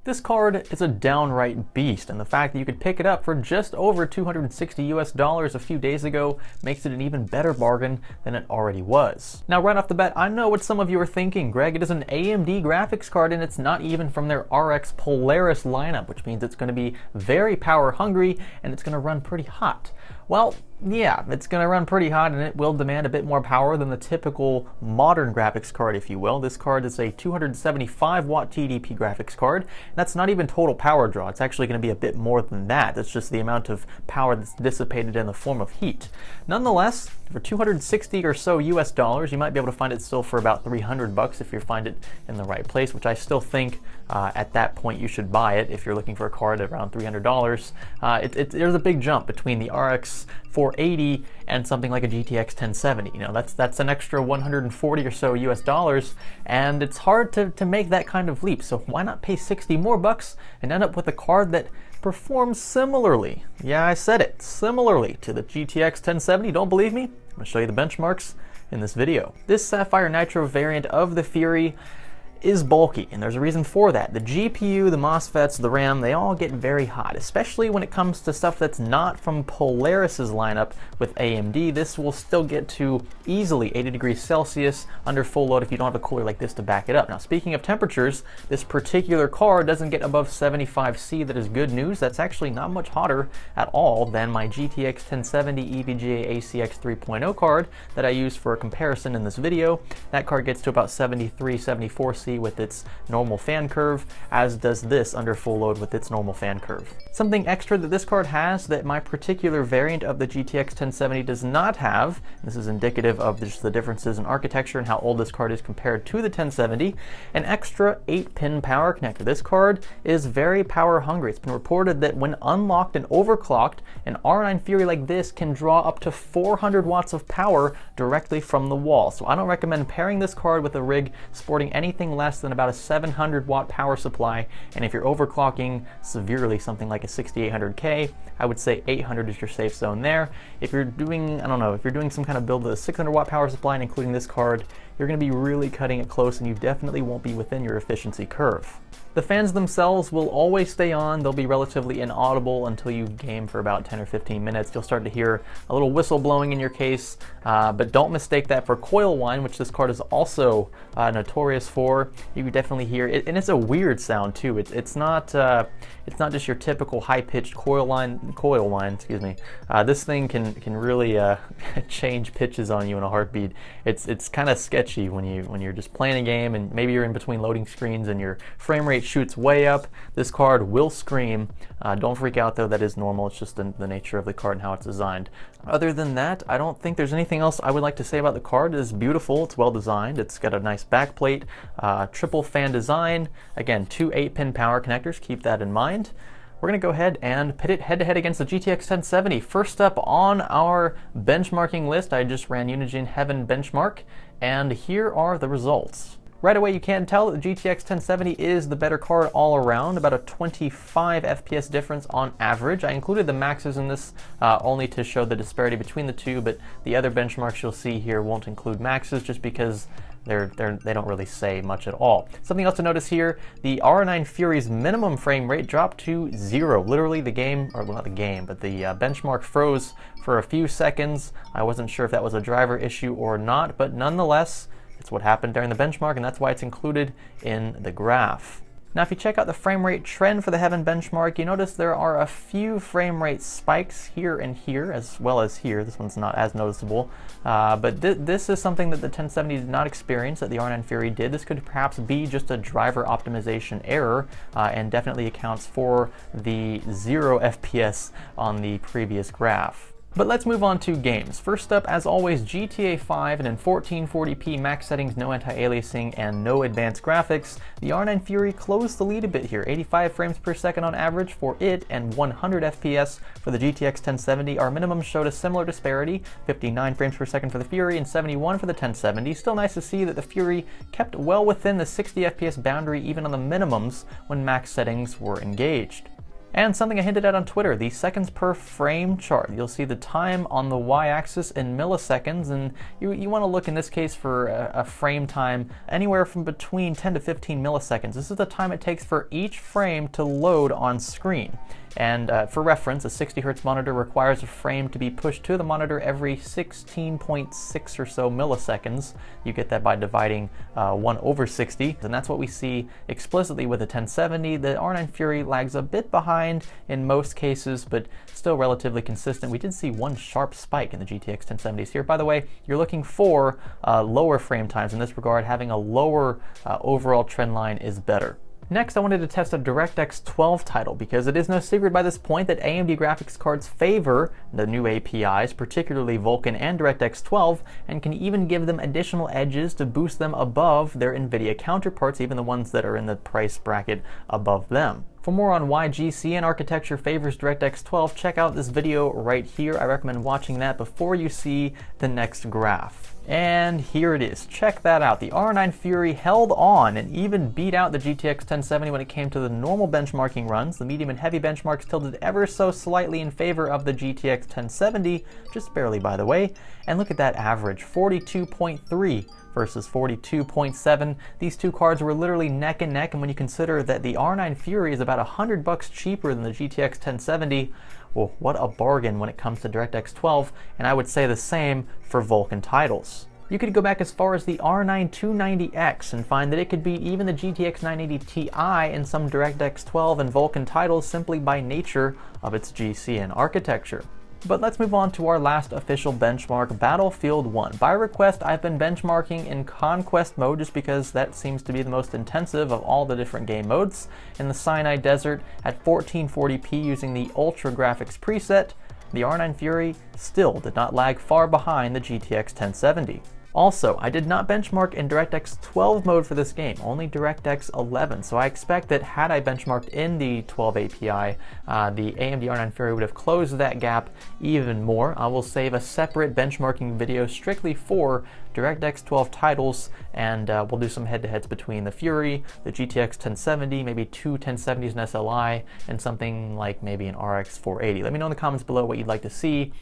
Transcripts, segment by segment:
This card is a downright beast, and the fact that you could pick it up for just over $260 a few days ago makes it an even better bargain than it already was. Now, right off the bat, I know what some of you are thinking. Greg, it is an AMD graphics card and it's not even from their RX Polaris lineup, which means it's going to be very power hungry and it's going to run pretty hot. Well, yeah, it's going to run pretty hot and it will demand a bit more power than the typical modern graphics card, if you will. This card is a 275 watt TDP graphics card. That's not even total power draw. It's actually going to be a bit more than that. That's just the amount of power that's dissipated in the form of heat. Nonetheless, for 260 or so US dollars, you might be able to find it still for about 300 bucks if you find it in the right place, which I still think at that point you should buy it if you're looking for a card at around $300. There's a big jump between the RX 480 and something like a GTX 1070. You know, that's an extra 140 or so US dollars, and it's hard to make that kind of leap. So why not pay 60 more bucks and end up with a card that performs similarly? Yeah, I said it, similarly to the GTX 1070. Don't believe me? I'm going to show you the benchmarks in this video. This Sapphire Nitro variant of the Fury is bulky, and there's a reason for that. The GPU, the MOSFETs, the RAM, they all get very hot, especially when it comes to stuff that's not from Polaris's lineup with AMD. This will still get to easily 80 degrees Celsius under full load if you don't have a cooler like this to back it up. Now, speaking of temperatures, this particular card doesn't get above 75°C. That is good news. That's actually not much hotter at all than my GTX 1070 EVGA ACX 3.0 card that I use for a comparison in this video. That card gets to about 73, 74°C with its normal fan curve, as does this under full load with its normal fan curve. Something extra that this card has that my particular variant of the GTX 1070 does not have, this is indicative of just the differences in architecture and how old this card is compared to the 1070, an extra 8-pin power connector. This card is very power hungry. It's been reported that when unlocked and overclocked, an R9 Fury like this can draw up to 400 watts of power directly from the wall. So I don't recommend pairing this card with a rig sporting anything less than about a 700 watt power supply, and if you're overclocking severely, something like a 6800K, I would say 800 is your safe zone there. If you're doing, I don't know, if you're doing some kind of build with a 600 watt power supply and including this card, you're going to be really cutting it close and you definitely won't be within your efficiency curve. The fans themselves will always stay on. They'll be relatively inaudible until you game for about 10 or 15 minutes. You'll start to hear a little whistle blowing in your case, but don't mistake that for coil whine, which this card is also notorious for. You definitely hear it, and it's a weird sound too. It's not just your typical high-pitched coil whine. Excuse me. This thing can really change pitches on you in a heartbeat. It's kind of sketchy when you're just playing a game and maybe you're in between loading screens and your frame rate shoots way up. This card will scream. Don't freak out though, that is normal. It's just the nature of the card and how it's designed. Other than that, I don't think there's anything else I would like to say about the card. It is beautiful, it's well designed, it's got a nice backplate, triple fan design, again 2 8-pin power connectors, keep that in mind. We're going to go ahead and pit it head-to-head against the GTX 1070. First up on our benchmarking list, I just ran Unigine Heaven benchmark, and here are the results. Right away you can tell that the GTX 1070 is the better card all around, about a 25 FPS difference on average. I included the maxes in this only to show the disparity between the two, but the other benchmarks you'll see here won't include maxes just because they don't really say much at all. Something else to notice here, the R9 Fury's minimum frame rate dropped to 0. Literally the game, or well, not the game, but the benchmark froze for a few seconds. I wasn't sure if that was a driver issue or not, but nonetheless, it's what happened during the benchmark, and that's why it's included in the graph. Now, if you check out the frame rate trend for the Heaven benchmark, you notice there are a few frame rate spikes here and here, as well as here. This one's not as noticeable, but this is something that the 1070 did not experience, that the R9 Fury did. This could perhaps be just a driver optimization error, and definitely accounts for the 0 FPS on the previous graph. But let's move on to games. First up, as always, GTA 5 and in 1440p max settings, no anti-aliasing, and no advanced graphics. The R9 Fury closed the lead a bit here, 85 frames per second on average for it and 100 FPS for the GTX 1070. Our minimum showed a similar disparity, 59 frames per second for the Fury and 71 for the 1070. Still nice to see that the Fury kept well within the 60 FPS boundary even on the minimums when max settings were engaged. And something I hinted at on Twitter, the seconds per frame chart. You'll see the time on the y-axis in milliseconds, and you want to look in this case for a frame time anywhere from between 10 to 15 milliseconds. This is the time it takes for each frame to load on screen. And for reference, a 60 Hz monitor requires a frame to be pushed to the monitor every 16.6 or so milliseconds. You get that by dividing 1 over 60, and that's what we see explicitly with the 1070. The R9 Fury lags a bit behind in most cases, but still relatively consistent. We did see one sharp spike in the GTX 1070s here. By the way, you're looking for lower frame times in this regard. Having a lower overall trend line is better. Next, I wanted to test a DirectX 12 title because it is no secret by this point that AMD graphics cards favor the new APIs, particularly Vulcan and DirectX 12, and can even give them additional edges to boost them above their NVIDIA counterparts, even the ones that are in the price bracket above them. For more on why GCN architecture favors DirectX 12, check out this video right here. I recommend watching that before you see the next graph. And here it is. Check that out. The R9 Fury held on and even beat out the GTX 1070 when it came to the normal benchmarking runs. The medium and heavy benchmarks tilted ever so slightly in favor of the GTX 1070, just barely by the way. And look at that average, 42.3 versus 42.7. These two cards were literally neck and neck, and when you consider that the R9 Fury is about $100 cheaper than the GTX 1070, well, what a bargain when it comes to DirectX 12, and I would say the same for Vulcan titles. You could go back as far as the R9 290X and find that it could beat even the GTX 980 Ti in some DirectX 12 and Vulcan titles simply by nature of its GCN architecture. But let's move on to our last official benchmark, Battlefield 1. By request, I've been benchmarking in Conquest mode just because that seems to be the most intensive of all the different game modes. In the Sinai Desert at 1440p using the Ultra Graphics preset, the R9 Fury still did not lag far behind the GTX 1070. Also, I did not benchmark in DirectX 12 mode for this game, only DirectX 11, so I expect that had I benchmarked in the 12 API, the AMD R9 Fury would have closed that gap even more. I will save a separate benchmarking video strictly for DirectX 12 titles, and we'll do some head-to-heads between the Fury, the GTX 1070, maybe two 1070s and SLI, and something like maybe an RX 480. Let me know in the comments below what you'd like to see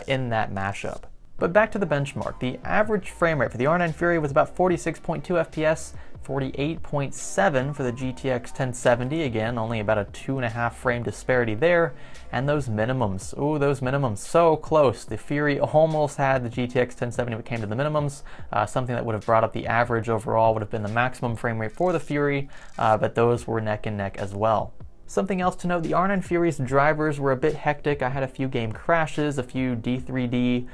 in that mashup. But back to the benchmark. The average frame rate for the R9 Fury was about 46.2 FPS, 48.7 for the GTX 1070, again, only about a 2.5 frame disparity there. And those minimums, ooh, those minimums, so close. The Fury almost had the GTX 1070 when it came to the minimums. Something that would have brought up the average overall would have been the maximum frame rate for the Fury, but those were neck and neck as well. Something else to note, the R9 Fury's drivers were a bit hectic. I had a few game crashes, a few D3D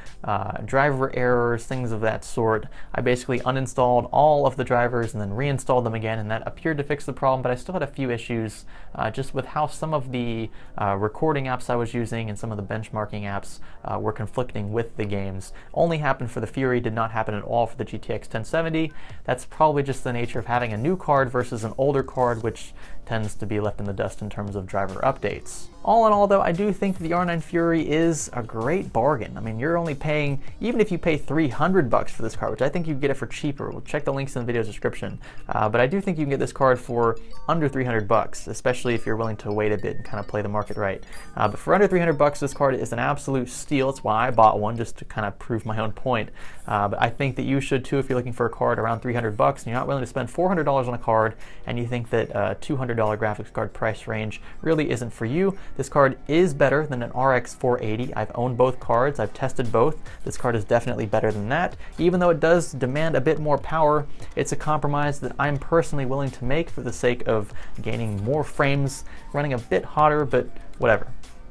driver errors, things of that sort. I basically uninstalled all of the drivers and then reinstalled them again, and that appeared to fix the problem, but I still had a few issues just with how some of the recording apps I was using and some of the benchmarking apps were conflicting with the games. Only happened for the Fury, did not happen at all for the GTX 1070. That's probably just the nature of having a new card versus an older card, which tends to be left in the dust in terms of driver updates. All in all though, I do think the R9 Fury is a great bargain. I mean, you're only paying, even if you pay $300 for this card, which I think you can get it for cheaper. We'll check the links in the video description. But I do think you can get this card for under $300, especially if you're willing to wait a bit and kind of play the market right. But for under $300, this card is an absolute steal. That's why I bought one, just to kind of prove my own point. But I think that you should too if you're looking for a card around $300 and you're not willing to spend $400 on a card and you think that a $200 graphics card price range really isn't for you. This card is better than an RX 480. I've owned both cards, I've tested both. This card is definitely better than that. Even though it does demand a bit more power, it's a compromise that I'm personally willing to make for the sake of gaining more frames, running a bit hotter, but whatever,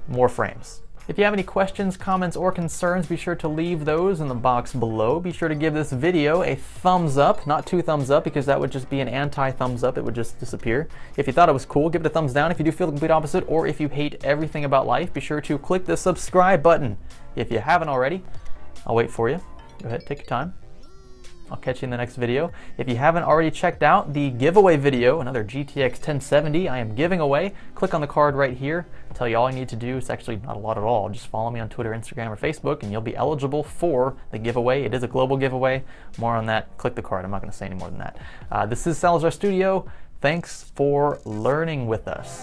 more frames. If you have any questions, comments, or concerns, be sure to leave those in the box below. Be sure to give this video a thumbs up, not 2 thumbs up, because that would just be an anti-thumbs up. It would just disappear. If you thought it was cool, give it a thumbs down. If you do feel the complete opposite, or if you hate everything about life, be sure to click the subscribe button. If you haven't already, I'll wait for you. Go ahead, take your time. I'll catch you in the next video. If you haven't already checked out the giveaway video, another GTX 1070 I am giving away, click on the card right here. I'll tell you all you need to do. It's actually not a lot at all. Just follow me on Twitter, Instagram, or Facebook, and you'll be eligible for the giveaway. It is a global giveaway. More on that, click the card. I'm not going to say any more than that. This is Salazar Studio. Thanks for learning with us.